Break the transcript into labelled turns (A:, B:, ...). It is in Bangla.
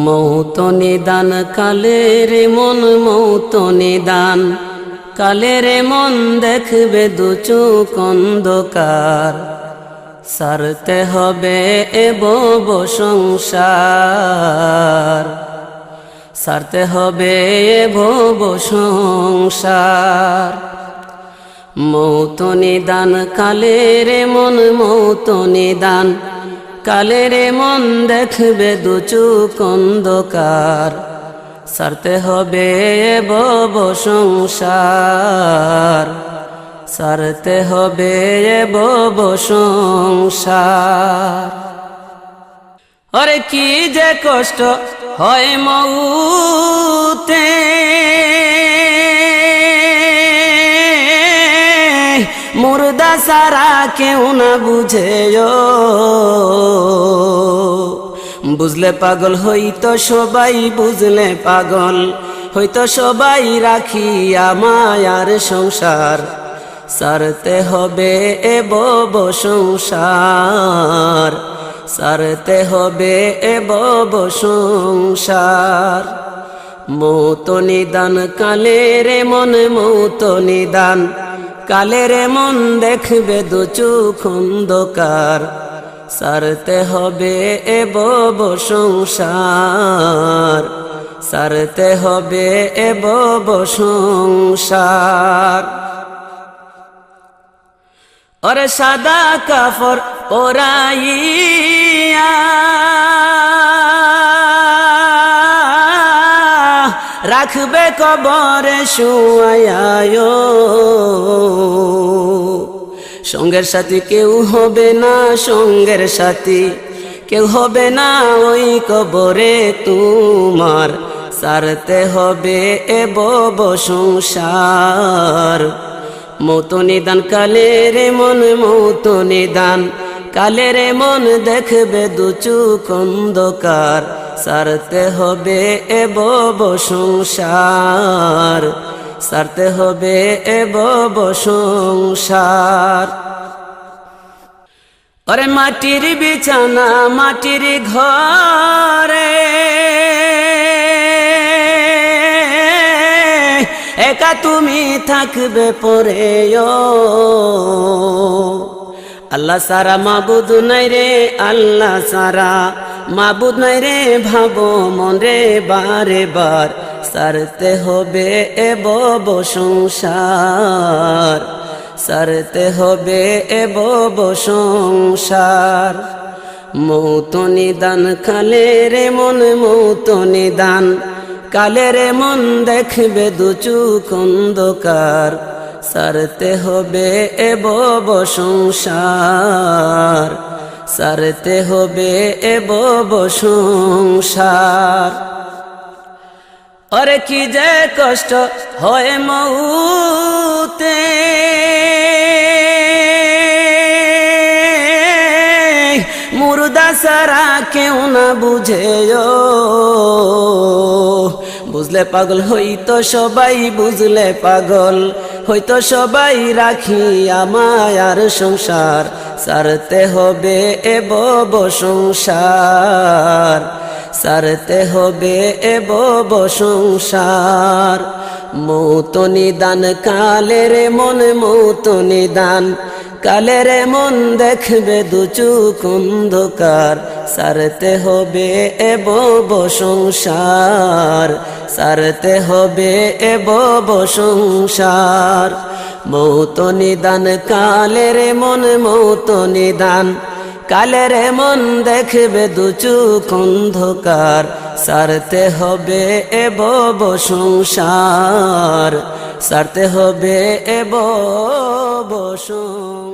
A: মৌত নিদান কালের মন মৌত নিদান কালের মন দেখবে দু চোখ অন্ধকার সারতে হবে এ ভব সংসার সারতে হবে এ ভব সংসার মৌত নিদান কালের মন মৌত নিদান কালের মন দেখবে দু চোখ অন্ধকার সারতে হবে এ ভব সংসার সারতে হবে এ ভব সংসার। আরে কি যে কষ্ট হয় মউতে মুর্দা সারা কেউ না বুঝে বুঝলে পাগল হইতো সবাই বুঝলে পাগল হইতো সবাই রাখিয়া মায়ার সংসার সারতে হবে এ ভব সংসার সারতে হবে এ ভব সংসার। মৌত নিদান কালের মন মৌত নিদান কালের মন দেখবে দু চোখ অন্ধকার সারতে হবে এ ভব সংসার সারতে হবে এ ভব সংসার। ওরে সাদা কাফড় পরাইয়া রাখবে কবরে শুয়ায় সঙ্গের সাথী কেউ হবে না সঙ্গের সাথী কেউ হবে না ওই কবরে তোমার সারতে হবে এ ভব সংসার। মৌত নিদান কালের মন মৌত নিদান কালের মন দেখবে দু চোখ অন্ধকার সারতে হবে এ ভব সংসার সারতে হবে এ ভব সংসার। আরে মাটির বিছানা মাটির ঘরে একা তুমি থাকবে পরে আল্লাহ সারা মাবুদ নাই রে আল্লাহ সারা মাবুদ নাই রে ভাবো মন রে বারে বার সারতে হবে এ ভব সংসার সারতে হবে এ ভব সংসার। মৌত নিদান কালের মন মৌত নিদান কালের মন দেখবে দু চোখ অন্ধকার সারতে হবে এ ভব সংসার সারতে হবে এ ভব সংসার। আরে কি যে কষ্ট হয় মউতে মুর্দা সারা কেউ না বুঝে বুঝলে পাগল হইতো সবাই বুঝলে পাগল হইতো সবাই রাখিয়া মায়ার সংসার সারতে হবে এ ভব সংসার সারতে হবে এ ভব সংসার। মৌত নিদান কালের মন মৌত নিদান কালের মন দেখবে দু চোখ অন্ধকার সারতে হবে এ ভব সংসার সারতে হবে এ ভব সংসার। মৌত নিদান কালের মন মৌত নিদান কালের মন দেখবে দু চোখ অন্ধকার সারতে হবে এ ভব সংসার সারতে হবে এ ভব সংসার।